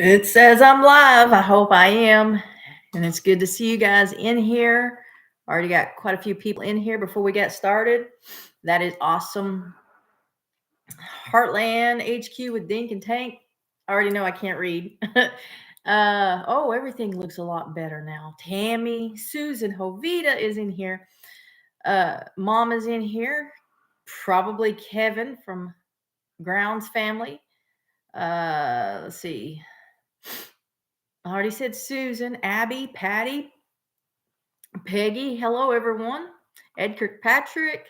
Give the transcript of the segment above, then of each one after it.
It says I'm live. I hope I am. And it's good to see you guys in here. Already got quite a few people in here before we get started. That is awesome. Heartland HQ with Dink and Tank. I already know I can't read. Everything looks a lot better now. Tammy, Susan, Hovita is in here. Mom is in here. Probably Kevin from Grounds family. Let's see. I already said Susan, Abby, Patty, Peggy. Hello, everyone. Ed Kirkpatrick,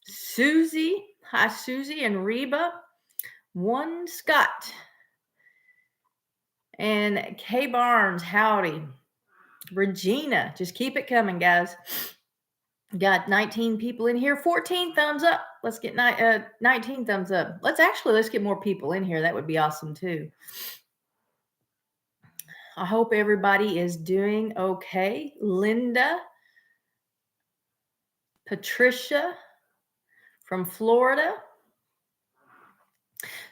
Susie. Hi, Susie and Reba. One Scott. And Kay Barnes. Howdy. Regina. Just keep it coming, guys. Got 19 people in here. 14 thumbs up. Let's get 19 thumbs up. Let's get more people in here. That would be awesome, too. I hope everybody is doing okay. Linda, Patricia from Florida.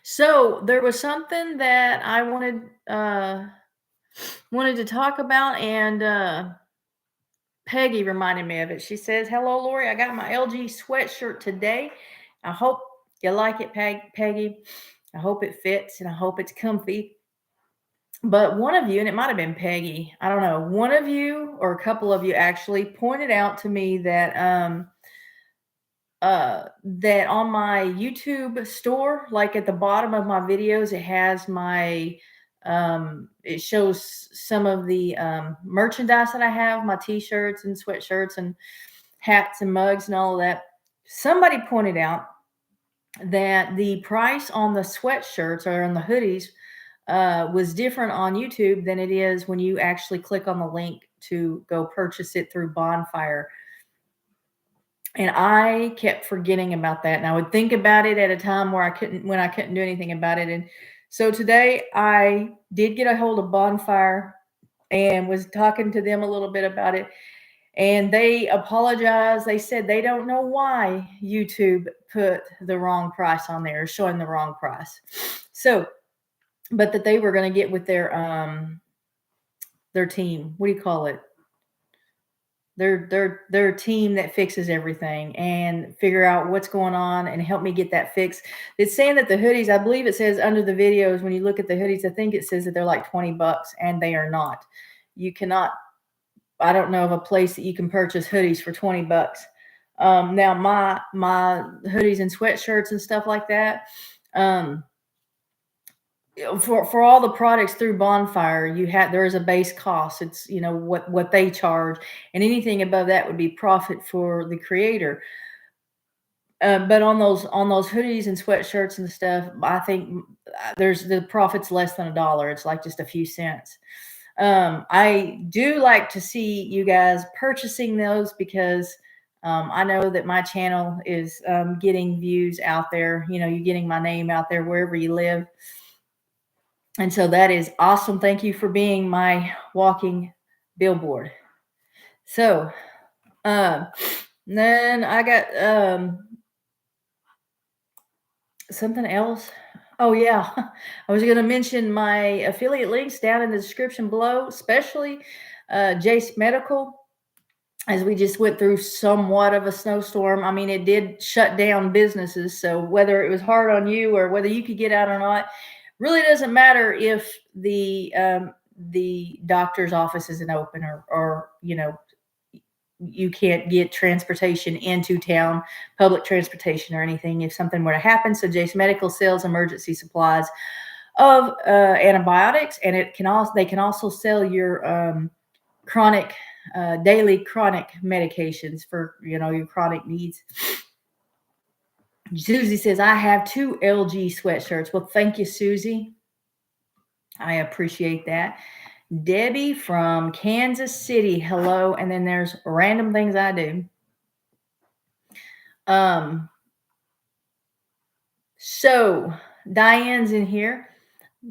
So there was something that I wanted to talk about, and Peggy reminded me of it. She says, "Hello, Lorie. I got my LG sweatshirt today. I hope you like it, Peggy. I hope it fits, and I hope it's comfy." But one of you, and it might have been Peggy, I don't know, one of you or a couple of you actually pointed out to me that that on my YouTube store, like at the bottom of my videos, it has my it shows some of the merchandise that I have, my t-shirts and sweatshirts and hats and mugs and all of that. Somebody pointed out that the price on the sweatshirts or on the hoodies was different on YouTube than it is when you actually click on the link to go purchase it through Bonfire. And I kept forgetting about that. And I would think about it at a time where I couldn't do anything about it. And so today I did get a hold of Bonfire and was talking to them a little bit about it. And they apologized. They said they don't know why YouTube put the wrong price on there, showing the wrong price. So, but that they were going to get with their team. What do you call it? Their team that fixes everything and figure out what's going on and help me get that fixed. It's saying that the hoodies, I believe it says under the videos, when you look at the hoodies, I think it says that they're like $20, and they are not. You cannot, I don't know of a place that you can purchase hoodies for $20. Now my hoodies and sweatshirts and stuff like that, for all the products through Bonfire, there is a base cost. It's, what they charge, and anything above that would be profit for the creator. But on those hoodies and sweatshirts and stuff, I think there's the profit's less than $1. It's like just a few cents. I do like to see you guys purchasing those because I know that my channel is getting views out there. You're getting my name out there wherever you live. And so that is awesome. Thank you for being my walking billboard. So then I got something else. Oh, yeah. I was going to mention my affiliate links down in the description below, especially Jace Medical, as we just went through somewhat of a snowstorm. I mean, it did shut down businesses. So whether it was hard on you or whether you could get out or not, really doesn't matter if the doctor's office isn't open or you can't get transportation into town, public transportation or anything. If something were to happen, so Jace Medical sells emergency supplies of antibiotics, and they can also sell your chronic daily chronic medications for your chronic needs. Susie says, I have 2 LG sweatshirts. Well, thank you, Susie. I appreciate that. Debbie from Kansas City. Hello. And then there's random things I do. So Diane's in here.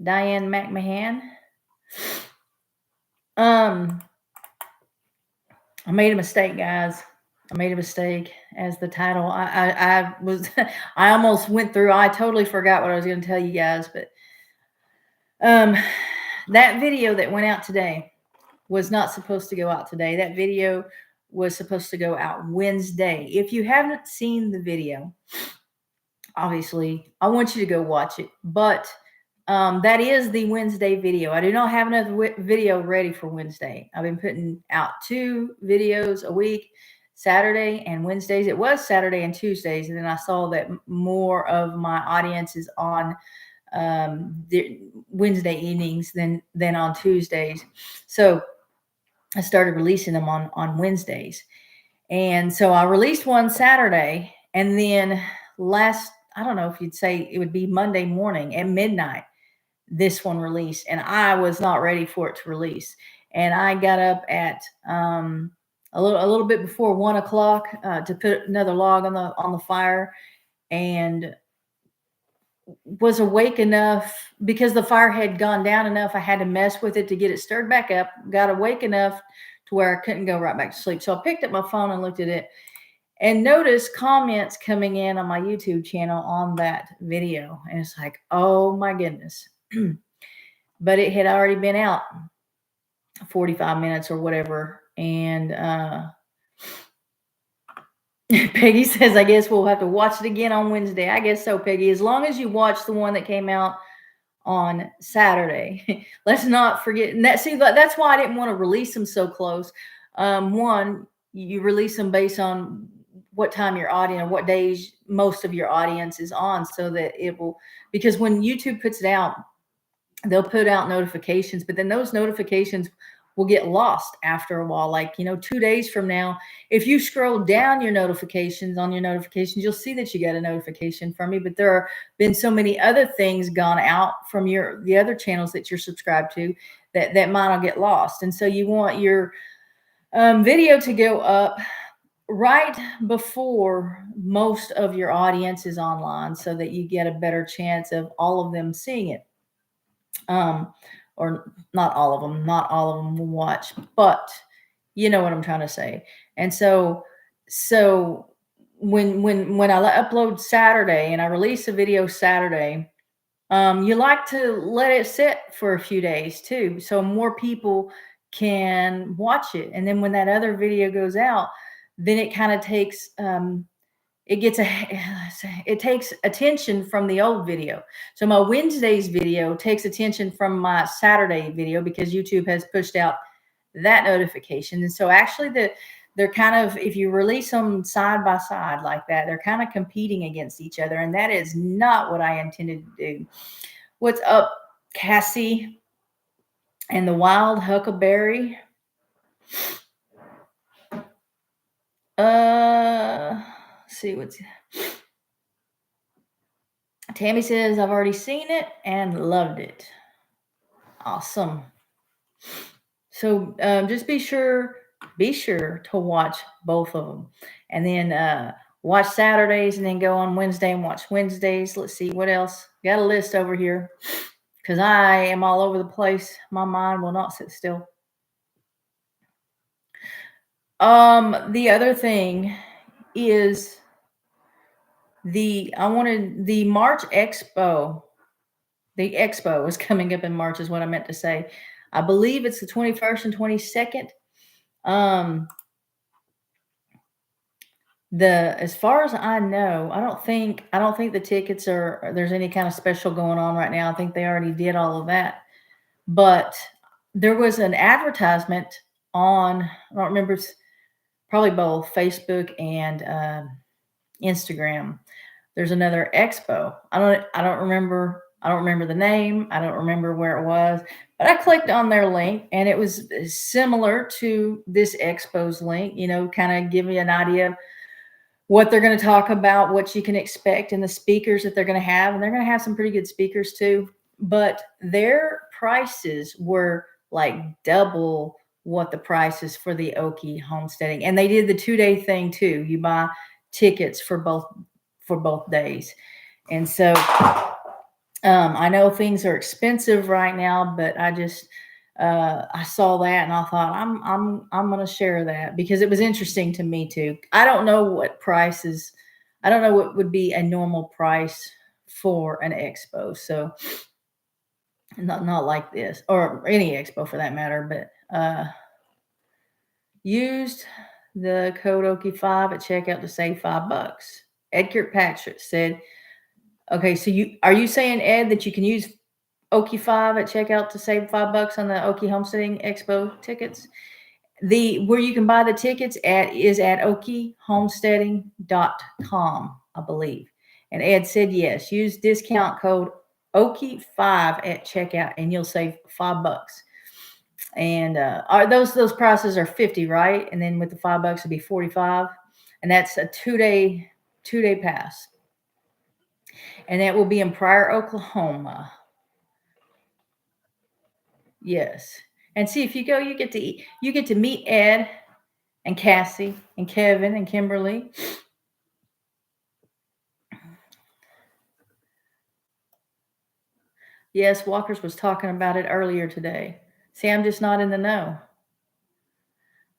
Diane McMahon. I made a mistake, guys. I made a mistake as the title. I almost went through. I totally forgot what I was going to tell you guys, but That video that went out today was not supposed to go out today. That video was supposed to go out Wednesday. If you haven't seen the video, obviously, I want you to go watch it. But that is the Wednesday video. I do not have another video ready for Wednesday. I've been putting out 2 videos a week, Saturday and Wednesdays. It was Saturday and Tuesdays, and then I saw that more of my audience is on the Wednesday evenings than on Tuesdays. So I started releasing them on Wednesdays. And so I released one Saturday, and then I don't know if you'd say it would be Monday morning at midnight, this one released, and I was not ready for it to release. And I got up at a little bit before 1:00 to put another log on the fire, and was awake enough because the fire had gone down enough. I had to mess with it to get it stirred back up. Got awake enough to where I couldn't go right back to sleep. So I picked up my phone and looked at it and noticed comments coming in on my YouTube channel on that video. And it's like, oh my goodness. But it had already been out 45 minutes or whatever. And Peggy says, I guess we'll have to watch it again on Wednesday. I guess so, Peggy. As long as you watch the one that came out on Saturday. Let's not forget. And that's why I didn't want to release them so close. One, you release them based on what time your audience, what days most of your audience is on, so that it will, because when YouTube puts it out, they'll put out notifications, but then those notifications will get lost after a while. Like, 2 days from now, if you scroll down your notifications, you'll see that you got a notification from me, but there have been so many other things gone out from the other channels that you're subscribed to that mine will get lost. And so you want your video to go up right before most of your audience is online, so that you get a better chance of all of them seeing it. Or not all of them will watch, but you know what I'm trying to say. And so when I upload Saturday and I release a video Saturday, you like to let it sit for a few days too, so more people can watch it. And then when that other video goes out, then it kind of takes it takes attention from the old video. So my Wednesday's video takes attention from my Saturday video, because YouTube has pushed out that notification. And so actually they're kind of, if you release them side by side like that, they're kind of competing against each other. And that is not what I intended to do. What's up, Cassie and the Wild Huckleberry? See what's Tammy says, I've already seen it and loved it. Awesome. So just be sure to watch both of them, and then watch Saturdays, and then go on Wednesday and watch Wednesdays. Let's see what else. Got a list over here, because I am all over the place. My mind will not sit still. The other thing is the March Expo. The expo is coming up in March, is what I meant to say. I believe it's the 21st and 22nd. As far as I know, I don't think the tickets there's any kind of special going on right now. I think they already did all of that. But there was an advertisement on, I don't remember, it's probably both Facebook and Instagram. There's another expo. I don't remember the name. I don't remember where it was, but I clicked on their link, and it was similar to this expo's link, kind of give me an idea of what they're going to talk about, what you can expect, and the speakers that they're going to have. And they're going to have some pretty good speakers too, but their prices were like double what the price is for the Okie homesteading. And they did the 2-day thing too. You buy tickets for both days. And so I know things are expensive right now, but I just I saw that and I thought I'm going to share that, because it was interesting to me too. I don't know what would be a normal price for an expo. So Not like this, or any expo for that matter, but used the code Okie5 at checkout to save $5. Ed Kirkpatrick said, okay, so are you saying, Ed, that you can use Okie5 at checkout to save $5 on the Okie Homesteading Expo tickets? Where you can buy the tickets is at okiehomesteading.com, I believe. And Ed said yes. Use discount code Okie5 at checkout, and you'll save $5. And those prices are 50, right? And then with the $5 it'd be 45, and that's a two-day pass, and that will be in Pryor, Oklahoma. Yes, and see, if you go, you get to meet Ed and Cassie and Kevin and Kimberly. Yes, Walker's was talking about it earlier today. See, I'm just not in the know.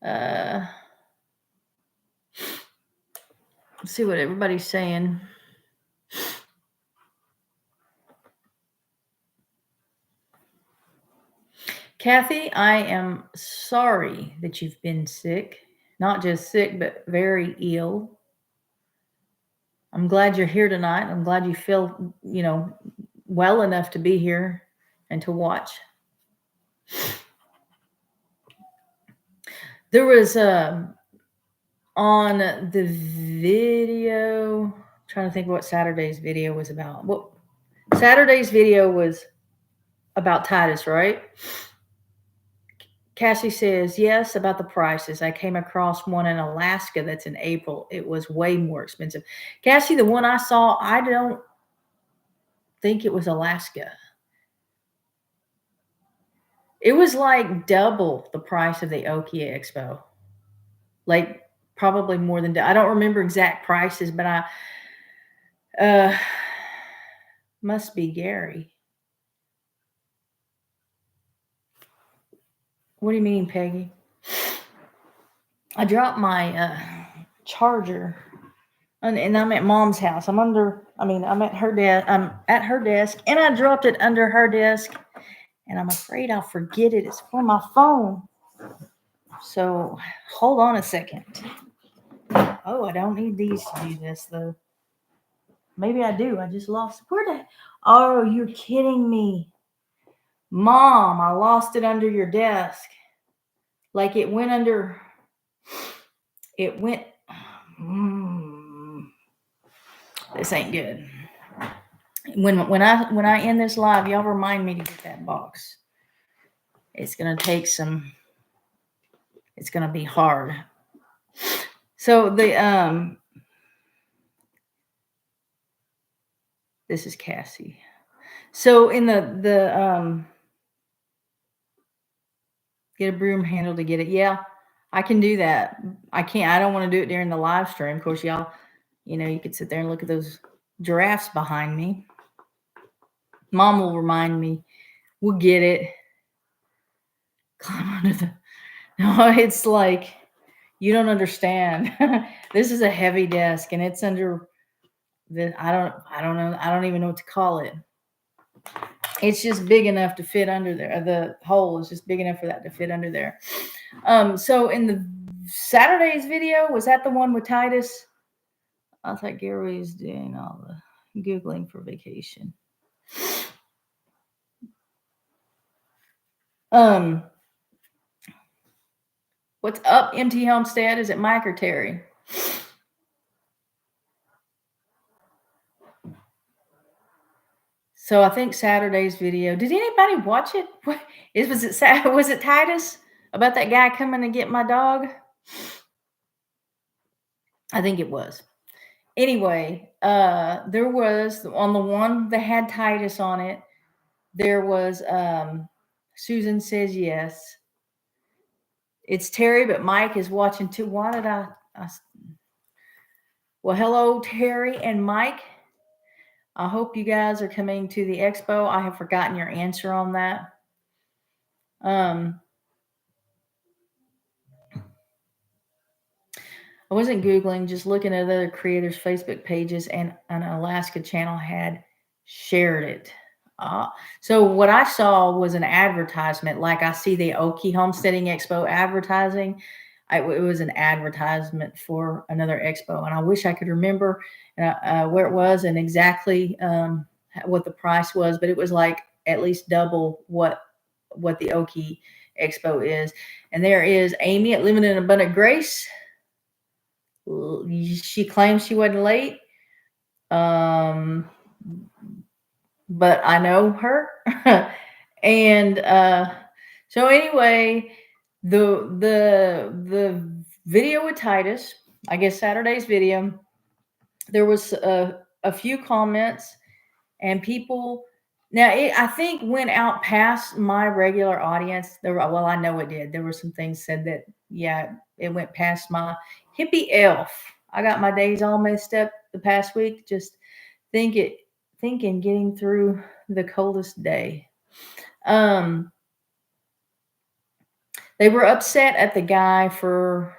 Let's see what everybody's saying. Kathy, I am sorry that you've been sick. Not just sick, but very ill. I'm glad you're here tonight. I'm glad you feel, well enough to be here and to watch. There was on the video, I'm trying to think what Saturday's video was about. Well, Saturday's video was about Titus, right? Cassie says, yes, about the prices. I came across one in Alaska that's in April. It was way more expensive. Cassie, the one I saw, I don't think it was Alaska. It was like double the price of the Okie Expo. Like probably more than, I don't remember exact prices, but must be Gary. What do you mean, Peggy? I dropped my charger, and I'm at Mom's house. I'm at her desk. I'm at her desk, and I dropped it under her desk, and I'm afraid I'll forget it. It's for my phone. So hold on a second. Oh, I don't need these to do this though. Maybe I do. I just lost. Oh, you're kidding me. Mom, I lost it under your desk. Like it went under. It went. This ain't good. When I end this live, y'all remind me to get that box. It's gonna take some. It's gonna be hard. So this is Cassie. So in the get a broom handle to get it. Yeah, I can do that. I don't want to do it during the live stream. Of course, y'all, you could sit there and look at those giraffes behind me. Mom will remind me. We'll get it. Climb under the. No, it's like you don't understand. This is a heavy desk, and it's under the. I don't know. I don't even know what to call it. It's just big enough to fit under there. The hole is just big enough for that to fit under there. So in the Saturday's video, was that the one with Titus? I thought Gary was doing all the Googling for vacation. What's up, MT Homestead? Is it Mike or Terry? So I think Saturday's video. Did anybody watch it? Was it Titus about that guy coming to get my dog? I think it was. Anyway, there was on the one that had Titus on it. There was Susan says yes. It's Terry, but Mike is watching too. Why did I well, hello, Terry and Mike. I hope you guys are coming to the expo. I have forgotten your answer on that. I wasn't Googling, just looking at other creators' Facebook pages, and an Alaska channel had shared it. So what I saw was an advertisement, like I see the Okie Homesteading Expo advertising. It was an advertisement for another expo, and I wish I could remember where it was and exactly what the price was, but it was like at least double what the Okie Expo is. And there is Amy at Living in Abundant Grace. She claims she wasn't late. But I know her. And so anyway, the video with Titus, I guess Saturday's video, there was a few comments and people. Now I think went out past my regular audience. Well, I know it did. There were some things said that, yeah, it went past my hippie elf. I got my days all messed up the past week. Just thinking getting through the coldest day. They were upset at the guy for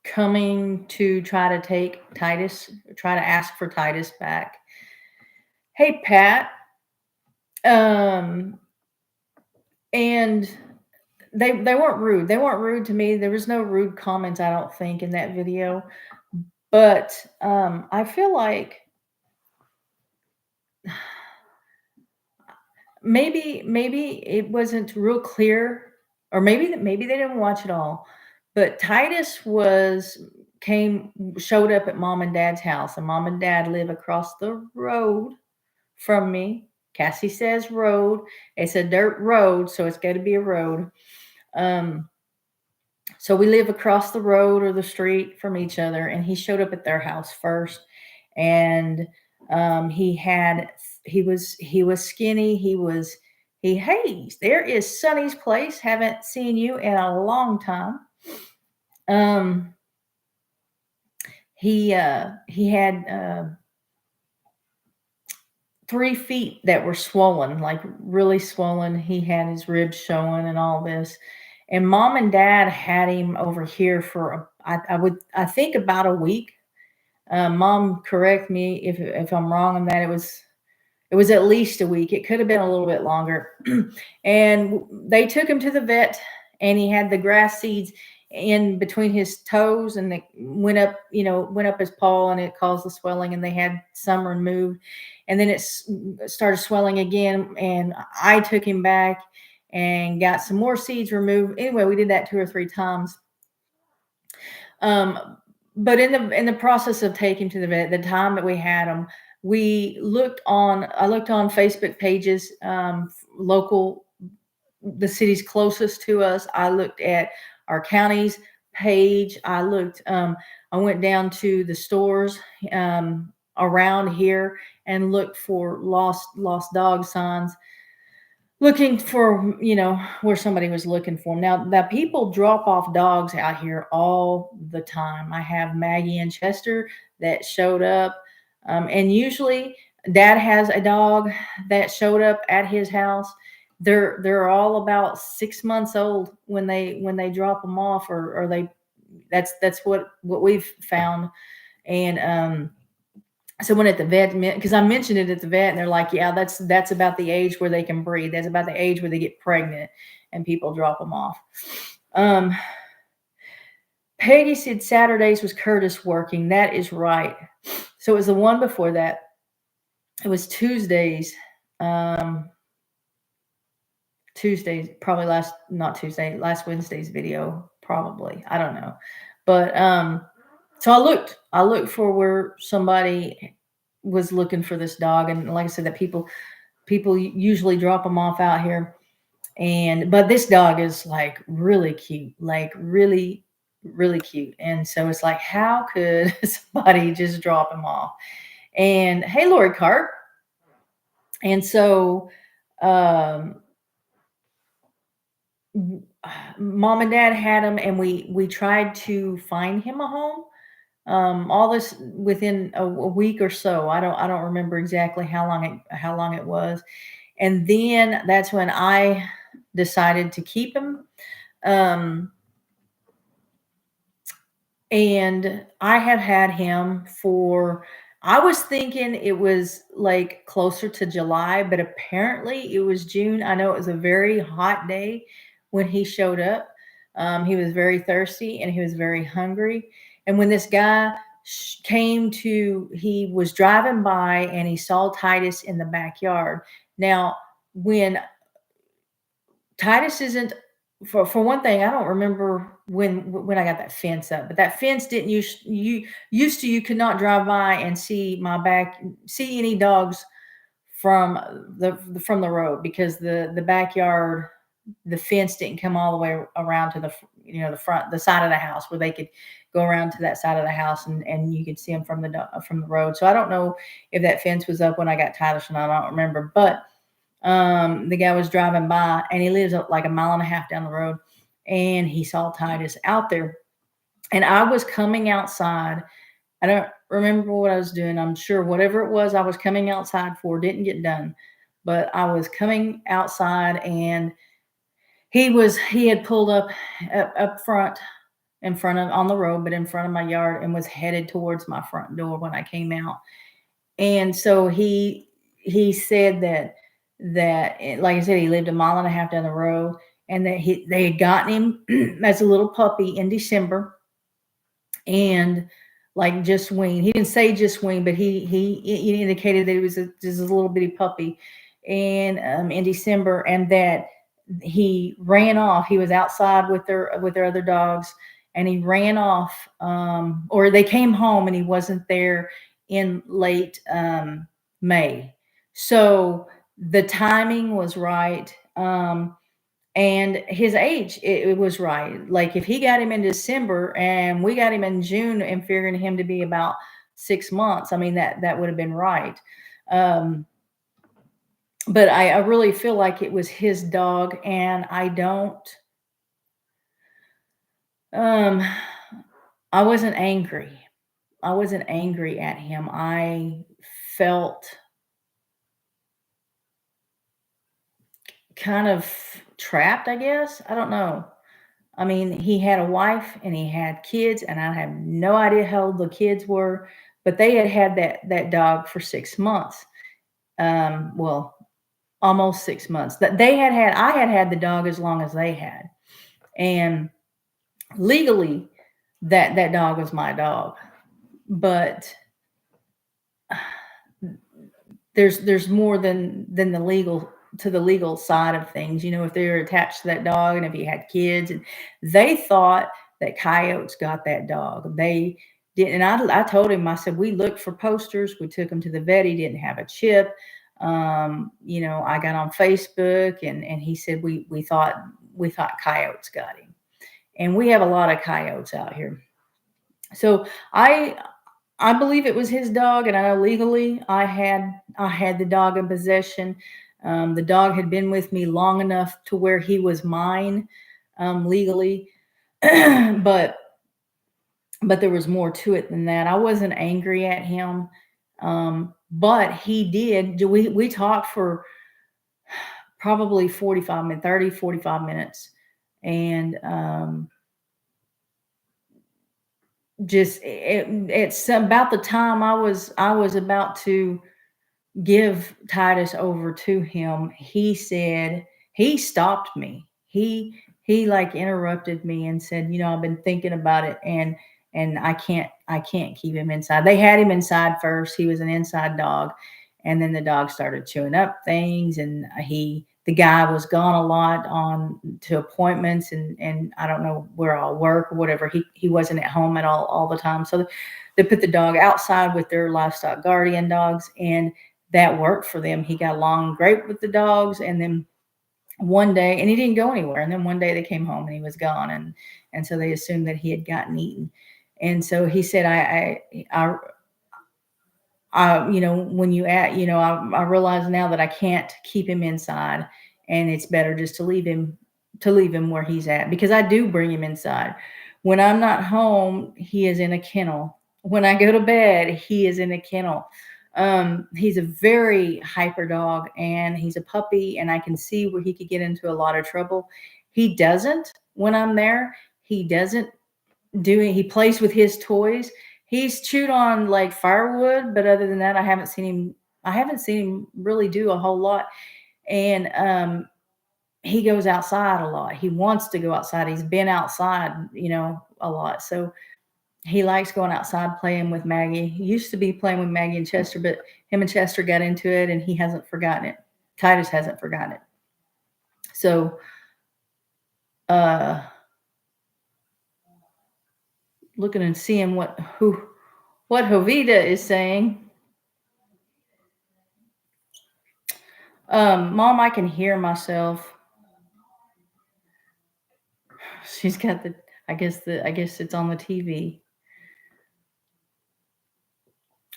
coming to try to take Titus, try to ask for Titus back. Hey, Pat. And they weren't rude. They weren't rude to me. There was no rude comments, I don't think, in that video. But I feel like maybe it wasn't real clear, or maybe they didn't watch it all. But Titus showed up at mom and dad's house, and mom and dad live across the road from me. Cassie says road. It's a dirt road, so it's got to be a road. So we live across the road or the street from each other, and he showed up at their house first, and he was skinny. Hey, there is Sonny's place. Haven't seen you in a long time. He had 3 feet that were swollen, like really swollen. He had his ribs showing and all this. And mom and dad had him over here for I think about a week. Mom, correct me if I'm wrong on that. It was at least a week. It could have been a little bit longer. And they took him to the vet, and he had the grass seeds in between his toes, and it went up his paw, and it caused the swelling, and they had some removed. And then it started swelling again, and I took him back and got some more seeds removed. Anyway, we did that 2 or 3 times. But in the process of taking him to the vet, the time that we had him, I looked on Facebook pages, local, the cities closest to us. I looked at our county's page. I went down to the stores around here and looked for lost dog signs, looking for, where somebody was looking for them. Now, the people drop off dogs out here all the time. I have Maggie and Chester that showed up. And usually dad has a dog that showed up at his house. They're all about 6 months old when they drop them off, or that's what we've found. And so when at the vet, because I mentioned it at the vet, and they're like, yeah, that's about the age where they can breed. That's about the age where they get pregnant, and people drop them off. Peggy said Saturdays was Curtis working. That is right. So it was the one before that. It was Tuesdays. Tuesdays, probably last Wednesday's video, probably. I don't know. But so I looked for where somebody was looking for this dog. And like I said, that people usually drop them off out here. But this dog is like really cute, like really, really cute. And so it's like, how could somebody just drop him off? And hey, Lorie Carp. And so mom and dad had him, and we tried to find him a home. All this within a week or so. I don't remember exactly how long it was. And then that's when I decided to keep him. And I have had him for, I was thinking it was like closer to July, but apparently it was June. I know it was a very hot day when he showed up. He was very thirsty and he was very hungry. And when this guy he was driving by and he saw Titus in the backyard. Now, when Titus isn't for one thing, I don't remember when I got that fence up, but that fence didn't used to you could not drive by and see any dogs from the road because the backyard, the fence didn't come all the way around to the side of the house where they could go around to that side of the house and you could see them from the road. So I don't know if that fence was up when I got Titus or not. I don't remember, but the guy was driving by and he lives like a mile and a half down the road and he saw Titus out there. And I was coming outside. I don't remember what I was doing. I'm sure whatever it was I was coming outside for didn't get done. But I was coming outside and he had pulled up front in front of on the road, but in front of my yard and was headed towards my front door when I came out. And so he said that like I said, he lived a mile and a half down the road and that they had gotten him as a little puppy in December and like just weaned. He didn't say just weaned, but he indicated that it was just a little bitty puppy and in December and that he ran off. He was outside with their other dogs and he ran off or they came home and he wasn't there in late May. So the timing was right. And his age, it was right. Like if he got him in December and we got him in June and figuring him to be about 6 months, I mean, that would have been right. But I really feel like it was his dog and um, I wasn't angry. I wasn't angry at him. I felt kind of trapped, I guess. I don't know. I mean, he had a wife and he had kids, and I have no idea how old the kids were, but they had that dog for 6 months. Well, almost 6 months. That I had the dog as long as they had, and legally, that dog was my dog. But there's more than the legal side of things. You know, if they're attached to that dog and if he had kids and they thought that coyotes got that dog. They didn't. And I told him, I said, we looked for posters. We took him to the vet. He didn't have a chip. I got on Facebook and he said, we thought coyotes got him. And we have a lot of coyotes out here. So I believe it was his dog, and I know legally I had the dog in possession. The dog had been with me long enough to where he was mine legally, but there was more to it than that. I wasn't angry at him, but he did. We talked for probably 45 minutes, and just it's about the time I was about to give Titus over to him. He said he stopped me. He like interrupted me and said, I've been thinking about it and I can't keep him inside. They had him inside first. He was an inside dog, and then the dog started chewing up things, and the guy was gone a lot on to appointments and I don't know where I'll work or whatever. He wasn't at home at all the time. So they put the dog outside with their livestock guardian dogs, and that worked for them. He got along great with the dogs. And then one day, and he didn't go anywhere. And then one day they came home and he was gone. And so they assumed that he had gotten eaten. And so he said, when you I realize now that I can't keep him inside, and it's better just to leave him where he's at, because I do bring him inside. When I'm not home, he is in a kennel. When I go to bed, he is in a kennel. He's a very hyper dog, and he's a puppy, and I can see where he could get into a lot of trouble. He doesn't when I'm there. He doesn't do it. He plays with his toys. he's chewed on like firewood, but other than that, I haven't seen him really do a whole lot. And he goes outside a lot. He wants to go outside. He's been outside, a lot. So he likes going outside playing with Maggie. He used to be playing with Maggie and Chester, but him and Chester got into it and he hasn't forgotten it. Titus hasn't forgotten it. So looking and seeing what Jovita is saying. Mom, I can hear myself. She's got I guess it's on the TV.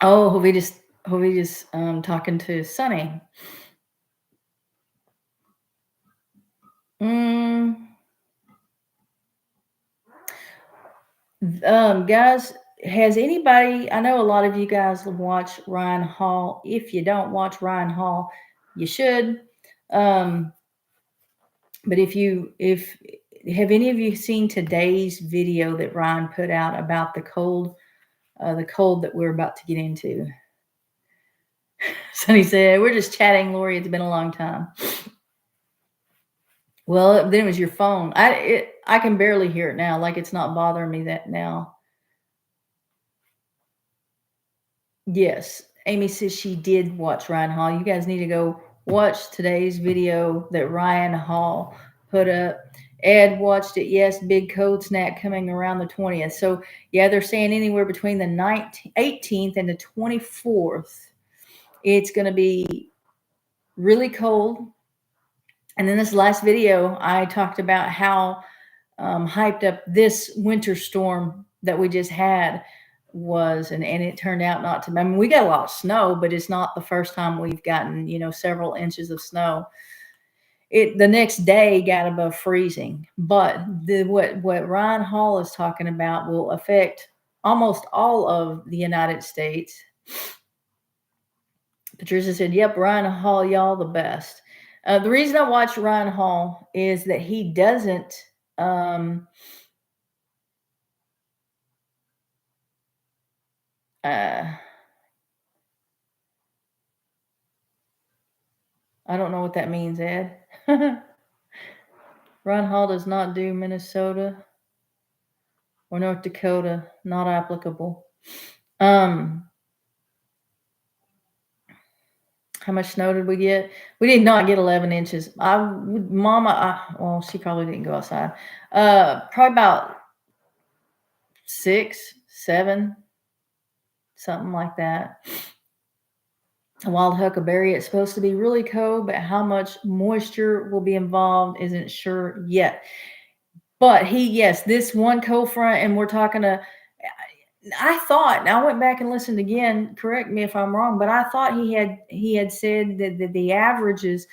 Oh, Jovita's talking to Sonny. Guys, has anybody, I know a lot of you guys watch Ryan Hall. If you don't watch Ryan Hall, you should. But if have any of you seen today's video that Ryan put out about the cold that we're about to get into? Sonny said, we're just chatting, Lorie. It's been a long time. Well, then it was your phone. I can barely hear it now. Like it's not bothering me that now. Yes. Amy says she did watch Ryan Hall. You guys need to go watch today's video that Ryan Hall put up. Ed watched it. Yes, big cold snap coming around the 20th. So, yeah, they're saying anywhere between the 18th and the 24th, it's going to be really cold. And then this last video, I talked about how hyped up this winter storm that we just had was, and it turned out not to. I mean, we got a lot of snow, but it's not the first time we've gotten, several inches of snow. The next day got above freezing, but what Ryan Hall is talking about will affect almost all of the United States. Patricia said, "Yep, Ryan Hall, y'all the best." The reason I watch Ryan Hall is that he doesn't. I don't know what that means, Ed. Ron Hall does not do Minnesota or North Dakota, not applicable. How much snow did we get? We did not get 11 inches. Well, she probably didn't go outside. Probably about 6, 7, something like that. A wild huckleberry, it's supposed to be really cold, but how much moisture will be involved isn't sure yet. But this one cold front, and we're talking I went back and listened again, correct me if I'm wrong, but I thought he had said that the averages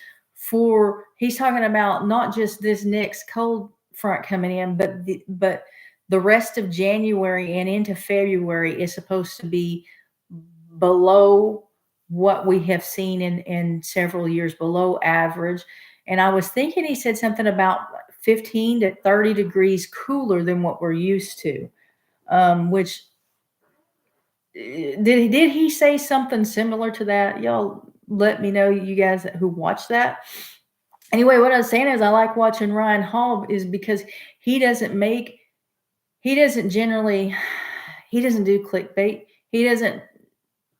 he's talking about not just this next cold front coming in, but the rest of January and into February is supposed to be below what we have seen in several years, below average. And I was thinking he said something about 15 to 30 degrees cooler than what we're used to, which did he say something similar to that? Y'all let me know, you guys who watch that. Anyway, what I was saying is I like watching Ryan Hall is because he doesn't do clickbait. He doesn't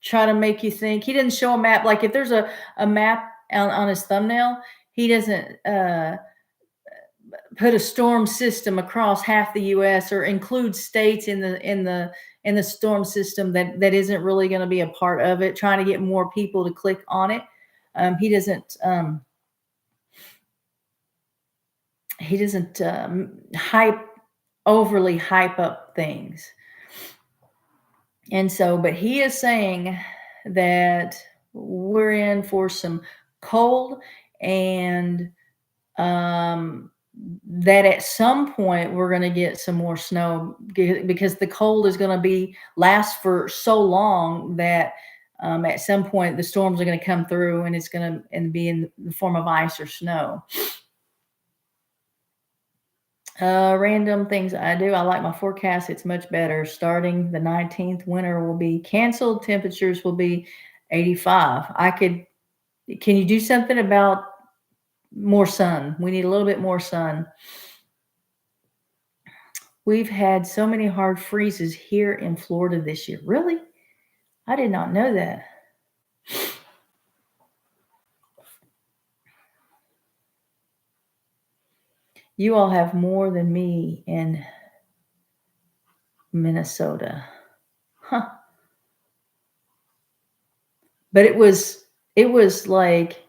try to make you think. He doesn't show a map. Like if there's a map on his thumbnail, he doesn't put a storm system across half the U.S. or include states in the storm system that isn't really going to be a part of it, trying to get more people to click on it. He doesn't overly hype up things. And so, but he is saying that we're in for some cold, and that at some point we're going to get some more snow because the cold is going to last for so long that at some point the storms are going to come through, and it's going to be in the form of ice or snow. Random things I do. I like my forecast. It's much better. Starting the 19th, winter will be canceled. Temperatures will be 85. Can you do something about more sun? We need a little bit more sun. We've had so many hard freezes here in Florida this year. Really? I did not know that. You all have more than me in Minnesota. Huh. But it was like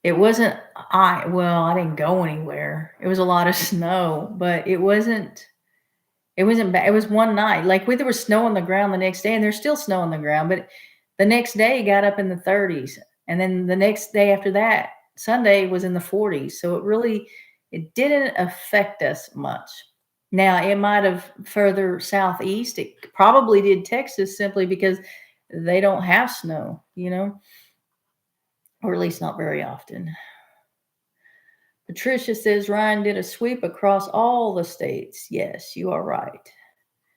it wasn't I didn't go anywhere. It was a lot of snow, but it wasn't bad. It was one night. Like there was snow on the ground the next day, and there's still snow on the ground, but the next day got up in the 30s. And then the next day after that, Sunday was in the 40s. So it didn't affect us much. Now it might have further southeast. It probably did Texas simply because they don't have snow, or at least not very often. Patricia says Ryan did a sweep across all the states. Yes, you are right.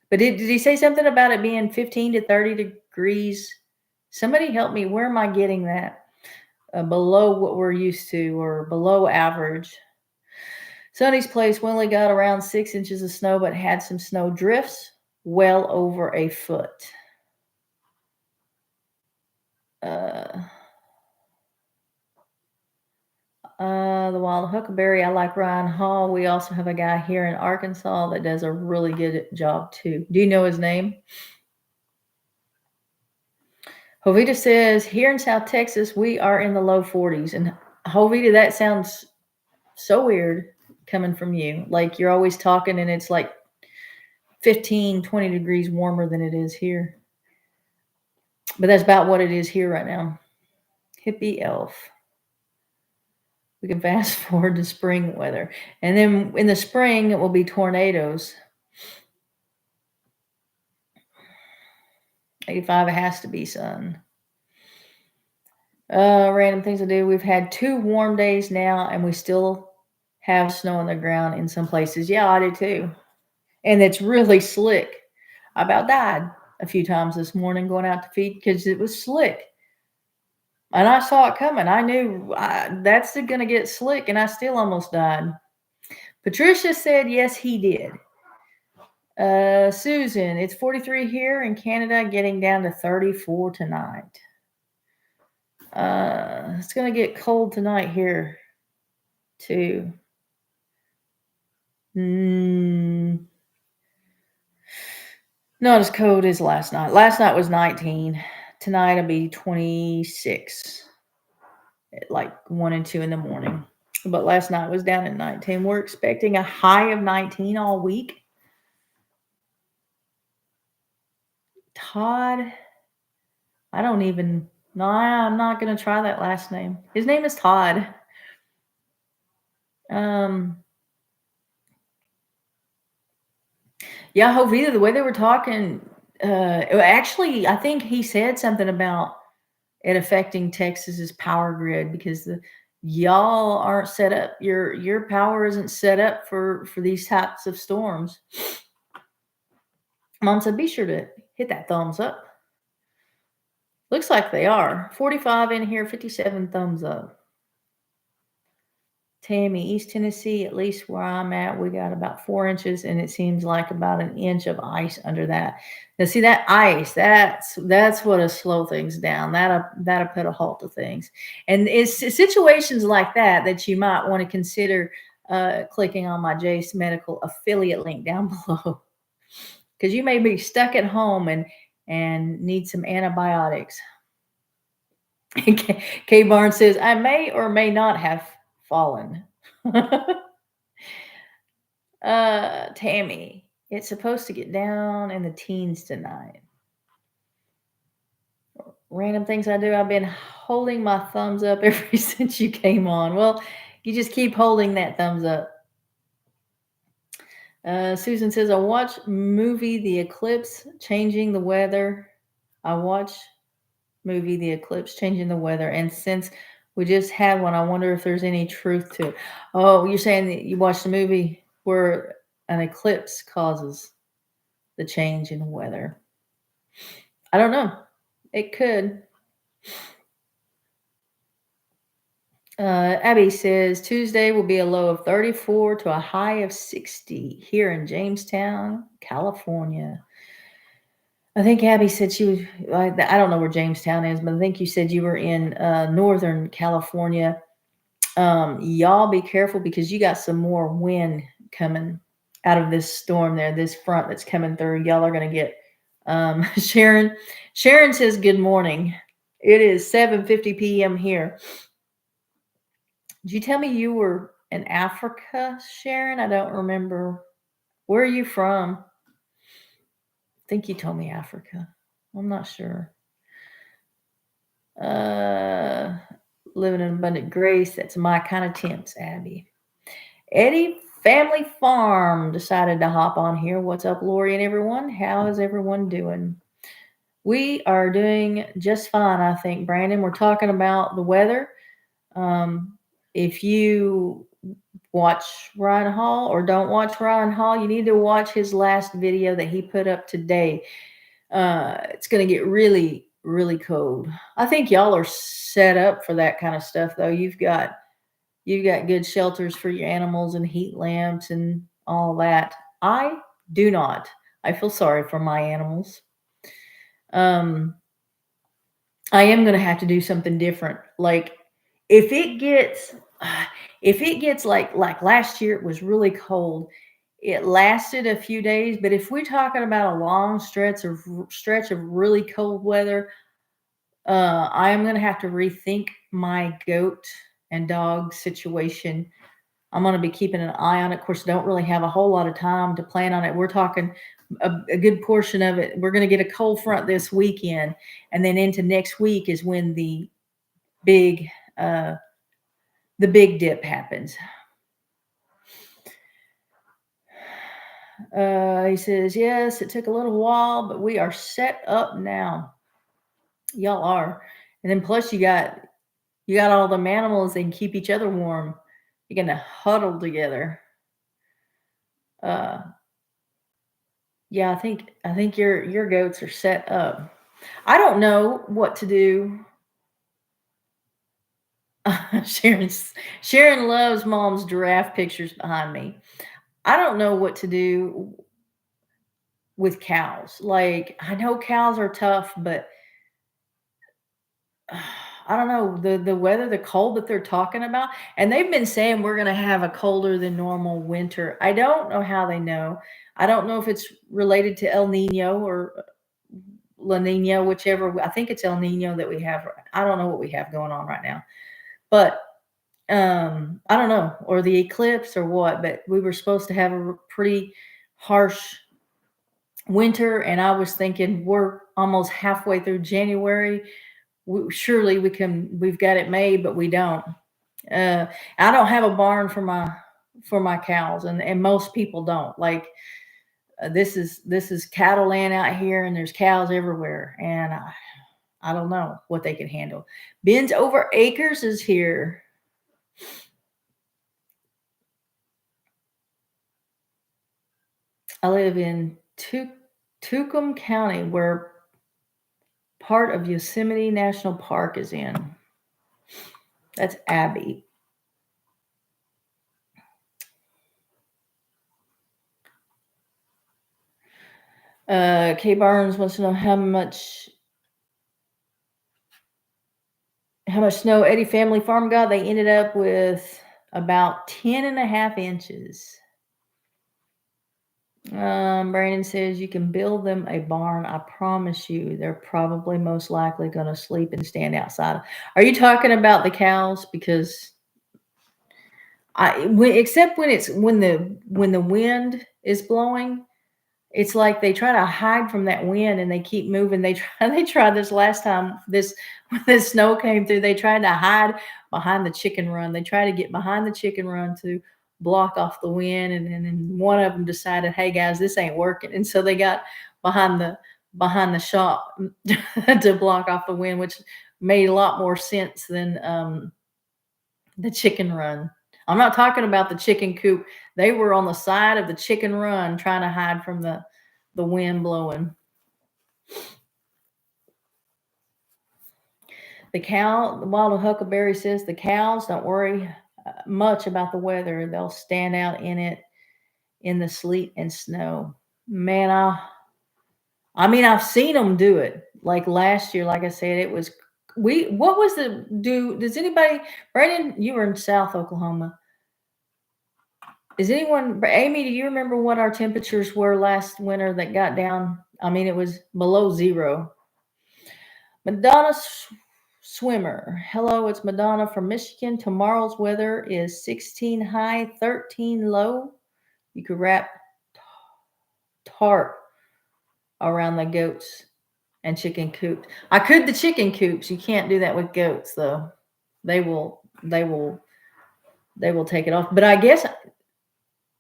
But did he say something about it being 15 to 30 degrees? Somebody help me. Where am I getting that? Below what we're used to or below average. Sonny's place, Winley got around 6 inches of snow, but had some snow drifts well over a foot. The wild huckleberry, I like Ryan Hall. We also have a guy here in Arkansas that does a really good job too. Do you know his name? Jovita says, here in South Texas, we are in the low 40s. And Jovita, that sounds so weird coming from you. Like you're always talking and it's like 15, 20 degrees warmer than it is here. But that's about what it is here right now. Hippie elf. We can fast forward to spring weather. And then in the spring, it will be tornadoes. 85, it has to be sun. Random things to do. We've had 2 warm days now, and we still have snow on the ground in some places. Yeah, I do too. And it's really slick. I about died a few times this morning going out to feed because it was slick. And I saw it coming. I knew that's going to get slick, and I still almost died. Patricia said, yes, he did. Susan, it's 43 here in Canada, getting down to 34 tonight. It's going to get cold tonight here, too. Not as cold as last night. Last night was 19. Tonight it'll be 26 at like 1 and 2 in the morning. But last night was down at 19. We're expecting a high of 19 all week. Todd, I'm not going to try that last name. His name is Todd. Yeah, Jovita, the way they were talking, actually, I think he said something about it affecting Texas's power grid because y'all aren't set up. Your power isn't set up for these types of storms. Mom said, be sure to hit that thumbs up. Looks like they are. 45 in here, 57 thumbs up. Tammy, East Tennessee, at least where I'm at, we got about 4 inches, and it seems like about an inch of ice under that. Now, see that ice? That's what'll slow things down. That'll put a halt to things. And it's situations like that you might want to consider clicking on my Jace Medical affiliate link down below, because you may be stuck at home and need some antibiotics. K Barnes says, I may or may not have fallen. Tammy, it's supposed to get down in the teens tonight. Random things I do. I've been holding my thumbs up ever since you came on. Well, you just keep holding that thumbs up. Susan says, I watch movie The Eclipse, Changing the Weather. I watch movie The Eclipse, Changing the Weather. And since we just had one, I wonder if there's any truth to it. Oh, you're saying that you watched the movie where an eclipse causes the change in weather. I don't know. It could. Abby says Tuesday will be a low of 34 to a high of 60 here in Jamestown, California. I think Abby said she was, I don't know where Jamestown is, but I think you said you were in Northern California. Y'all be careful because you got some more wind coming out of this storm there, this front that's coming through. Y'all are going to get Sharon. Sharon says, good morning. It is 7:50 p.m. here. Did you tell me you were in Africa, Sharon? I don't remember. Where are you from? I think you told me Africa. I'm not sure. Living in abundant grace. That's my kind of temps, Abby. Eddie Family Farm decided to hop on here. What's up, Lorie and everyone? How is everyone doing? We are doing just fine, I think, Brandon. We're talking about the weather. If you watch Ryan Hall or don't watch Ryan Hall, you need to watch his last video that he put up today. It's going to get really, really cold. I think y'all are set up for that kind of stuff, though. You've got good shelters for your animals and heat lamps and all that. I do not. I feel sorry for my animals. I am going to have to do something different. Like if it gets like last year, it was really cold. It lasted a few days, but if we're talking about a long stretch of really cold weather, I am going to have to rethink my goat and dog situation. I'm going to be keeping an eye on it. Of course, I don't really have a whole lot of time to plan on it. We're talking a good portion of it. We're going to get a cold front this weekend, and then into next week is when the big dip happens. He says, yes, it took a little while, but we are set up now. Y'all are. And then plus you got all them animals. They can keep each other warm. You're going to huddle together. Yeah, I think your goats are set up. I don't know what to do. Sharon loves Mom's giraffe pictures behind me. I don't know what to do with cows. Like, I know cows are tough, but I don't know the weather, the cold that they're talking about. And they've been saying we're going to have a colder than normal winter. I don't know how they know. I don't know if it's related to El Nino or La Nina, whichever. I think it's El Nino that we have. I don't know what we have going on right now, but I don't know, or the eclipse or what. But we were supposed to have a pretty harsh winter, and I was thinking we're almost halfway through January. Surely we've got it made, but we don't. I don't have a barn for my cows, and most people don't. Like this is cattle land out here, and there's cows everywhere, and I don't know what they can handle. Bins Over Acres is here. I live in Tucumcari County, where part of Yosemite National Park is in. That's Abby. Kay Barnes wants to know how much snow Eddie Family Farm got. They ended up with about 10.5 inches. Brandon says you can build them a barn. I promise you, they're probably most likely going to sleep and stand outside. Are you talking about the cows? Because except when the wind is blowing, it's like they try to hide from that wind and they keep moving. They tried this last time. When the snow came through, they tried to hide behind the chicken run. They tried to get behind the chicken run to block off the wind, and then one of them decided, hey guys, this ain't working, and so they got behind the shop to block off the wind, which made a lot more sense than the chicken run. I'm not talking about the chicken coop. They were on the side of the chicken run trying to hide from the wind blowing. The wild huckleberry says the cows don't worry much about the weather. They'll stand out in it in the sleet and snow. Man, I mean, I've seen them do it. Like last year, like I said, it was what was does anybody, Brandon, you were in South Oklahoma. Is anyone, Amy, do you remember what our temperatures were last winter that got down? I mean, it was below zero. Madonna Swimmer. Hello, it's Madonna from Michigan. Tomorrow's weather is 16 high, 13 low. You could wrap tarp around the goats and chicken coops. I could the chicken coops. You can't do that with goats though. They will take it off. But I guess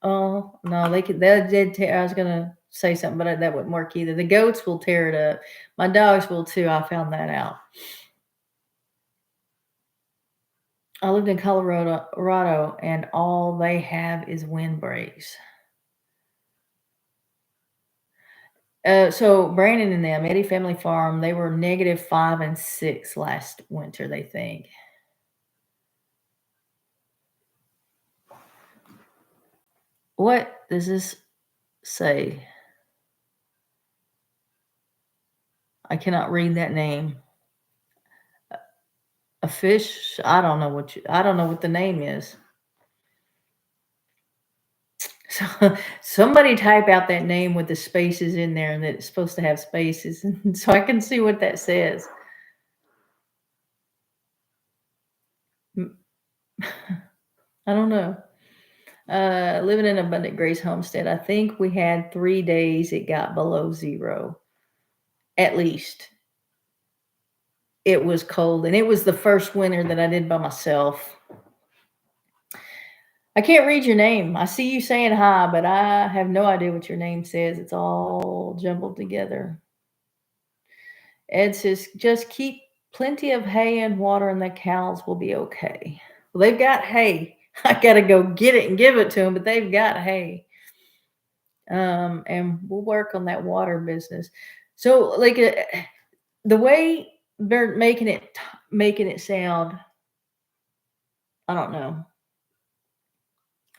oh no, they could. They did. I was gonna say something, but that wouldn't work either. The goats will tear it up. My dogs will too. I found that out. I lived in Colorado, and all they have is windbreaks. So Brandon and them, Eddie Family Farm, they were -5 and 6 last winter, they think. What does this say? I cannot read that name. A fish? I don't know what the name is. So somebody type out that name with the spaces in there and that it's supposed to have spaces so I can see what that says. I don't know. Living in Abundant Grace Homestead, I think we had 3 days it got below zero. At least. It was cold, and it was the first winter that I did by myself. I can't read your name. I see you saying hi, but I have no idea what your name says. It's all jumbled together. Ed says, just keep plenty of hay and water, and the cows will be okay. Well, they've got hay. I got to go get it and give it to them, but they've got hay. And we'll work on that water business. So, like, the way they're making it sound, I don't know.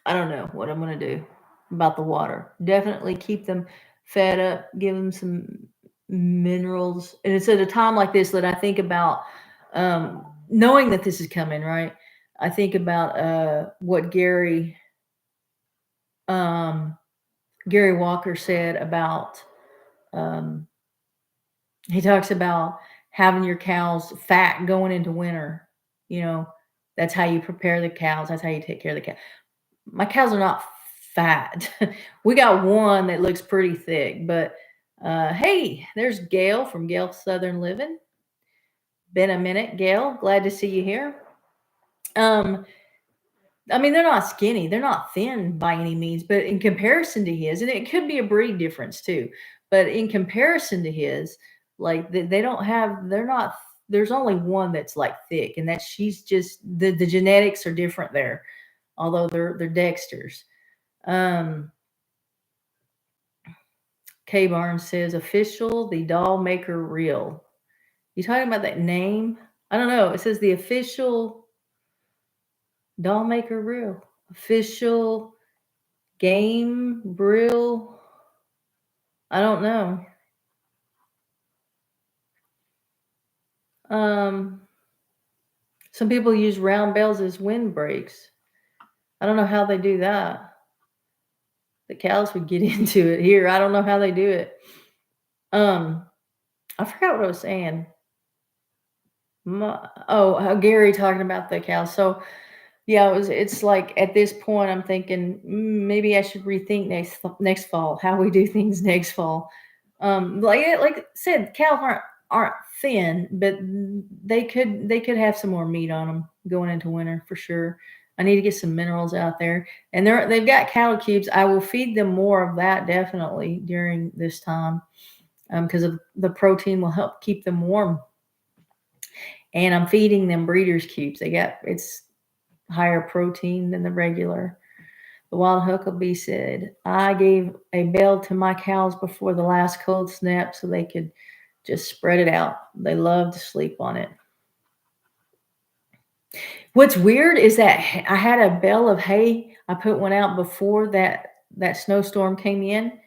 I don't know what I'm going to do about the water. Definitely keep them fed up, give them some minerals. And it's at a time like this that I think about knowing that this is coming, right? I think about what Gary Walker said about, he talks about having your cows fat going into winter. You know, that's how you prepare the cows. That's how you take care of the cow. My cows are not fat. We got one that looks pretty thick, but hey, there's Gail from Gail Southern Living. Been a minute, Gail. Glad to see you here. I mean, they're not skinny, they're not thin by any means, but in comparison to his, and it could be a breed difference too, but in comparison to his, like they don't have, they're not. There's only one that's like thick, and she's just the genetics are different there, although they're Dexters. K Barnes says official, the doll maker real. You talking about that name? I don't know. It says the official doll maker real. Official game brill. I don't know. Some people use round bells as windbreaks. I don't know how they do that. The cows would get into it here. I don't know how they do it. I forgot what I was saying. Gary talking about the cows. So yeah, it's like at this point I'm thinking maybe I should rethink next fall how we do things next fall. Like I said, cows aren't thin, but they could have some more meat on them going into winter for sure. I need to get some minerals out there, and they've got cattle cubes. I will feed them more of that definitely during this time, because of the protein will help keep them warm. And I'm feeding them breeders cubes. higher protein than the regular. The wild huckabee said, I gave a bale to my cows before the last cold snap so they could just spread it out. They love to sleep on it. What's weird is that I had a bale of hay. I put one out before that snowstorm came in,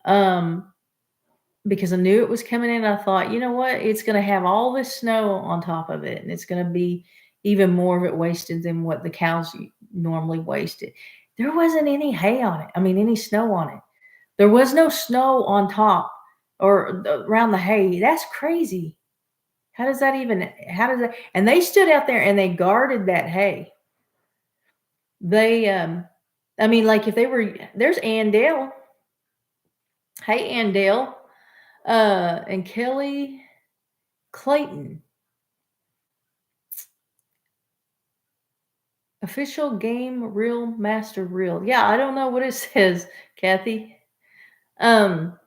um, because I knew it was coming in. I thought, you know what? It's going to have all this snow on top of it, and it's going to be even more of it wasted than what the cows normally wasted. There wasn't any hay on it. I mean, any snow on it. There was no snow on top or around the hay. That's crazy. How does that even, how does that, and they stood out there and they guarded that hay. They, I mean, like if they were, there's Andale. Hey, Andale, and Kelly Clayton. Official game reel master reel. Yeah, I don't know what it says, Kathy. Um,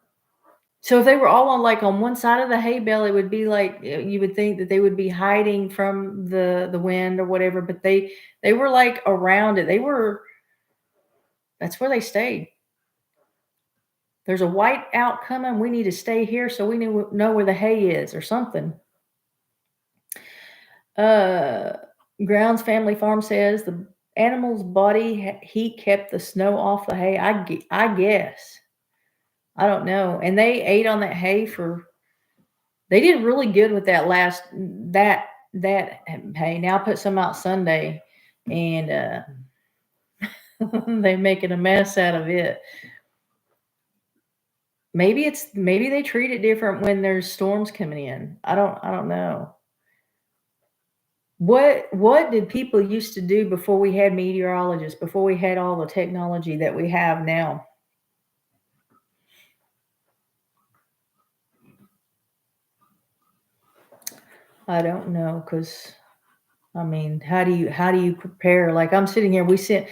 so if they were all on like on one side of the hay bale, it would be like you would think that they would be hiding from the wind or whatever, but they were like around it. They were, that's where they stayed. There's a white out coming. We need to stay here so we know where the hay is or something. Uh, Grounds Family Farm says the animal's body heat kept the snow off the hay. I guess. I don't know. And they ate on that hay for. They did really good with that last that hay. Now I put some out Sunday, and they're making a mess out of it. Maybe they treat it different when there's storms coming in. I don't know. What did people used to do before we had meteorologists, before we had all the technology that we have now? I don't know, because I mean, how do you prepare? Like I'm sitting here, we spent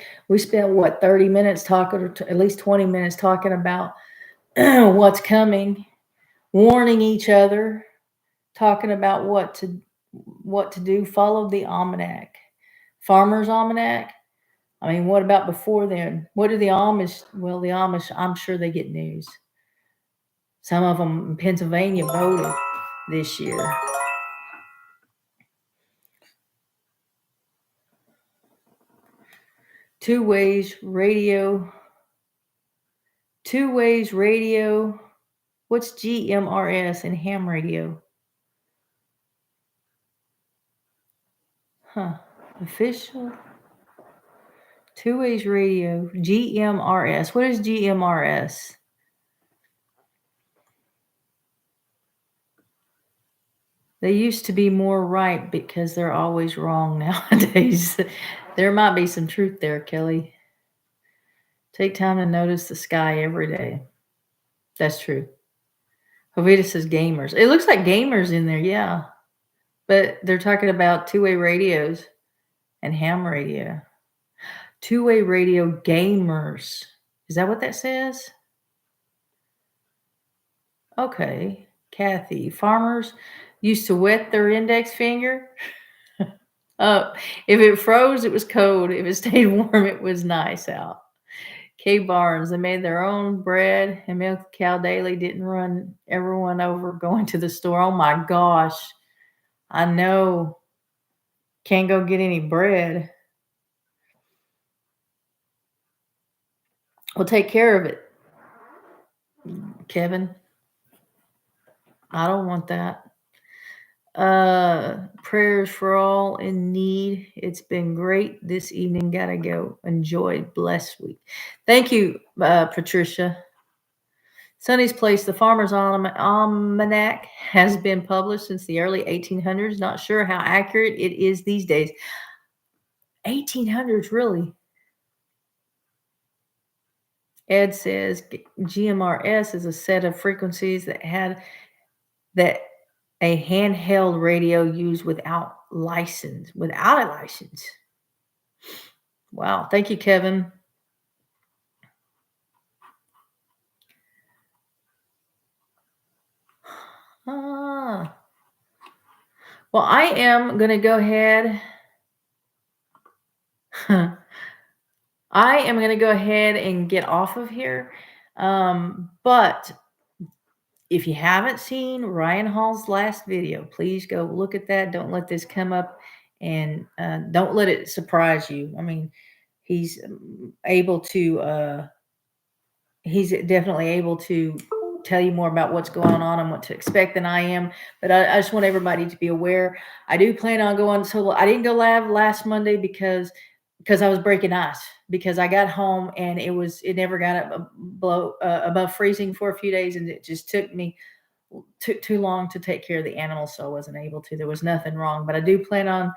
what 30 minutes talking, or at least 20 minutes talking about what's coming, warning each other, talking about what to do. Follow the almanac, Farmer's Almanac. I mean, what about before then? What do the Amish? Well, the Amish, I'm sure they get news. Some of them in Pennsylvania voted this year. Two ways radio. Two ways radio. What's GMRS and ham radio? Huh. Official. Two ways radio. GMRS. What is GMRS? They used to be more right because they're always wrong nowadays. There might be some truth there, Kelly. Take time to notice the sky every day. That's true. Jovita says gamers. It looks like gamers in there, yeah. But they're talking about two-way radios and ham radio. Two-way radio gamers. Is that what that says? Okay. Kathy, farmers used to wet their index finger. If it froze, it was cold. If it stayed warm, it was nice out. K Barnes, they made their own bread and milked the cow daily, didn't run everyone over going to the store. Oh my gosh. I know. Can't go get any bread. We'll take care of it, Kevin. I don't want that. Prayers for all in need. It's been great this evening. Gotta go. Enjoy. Blessed week. Thank you, Patricia. Sonny's Place, the Farmer's Almanac, has been published since the early 1800s. Not sure how accurate it is these days. 1800s, really? Ed says GMRS is a set of frequencies that a handheld radio used without a license. Wow. Thank you, Kevin. Ah. Well, I am going to go ahead. I am going to go ahead and get off of here. But if you haven't seen Ryan Hall's last video, please go look at that. Don't let this come up, and don't let it surprise you. I mean, he's able to, he's definitely able to tell you more about what's going on and what to expect than I am. But I just want everybody to be aware. I do plan on going. So I didn't go live last Monday because I was breaking ice, because I got home and it never got up below above freezing for a few days, and it just took too long to take care of the animals, so I wasn't able to. There was nothing wrong, but I do plan on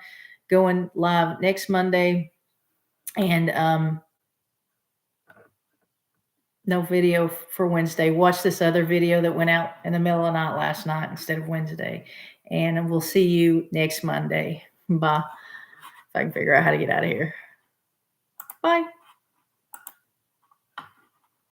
going live next Monday, and no video for Wednesday. Watch this other video that went out in the middle of the night last night instead of Wednesday, and we'll see you next Monday. Bye. If I can figure out how to get out of here. Bye.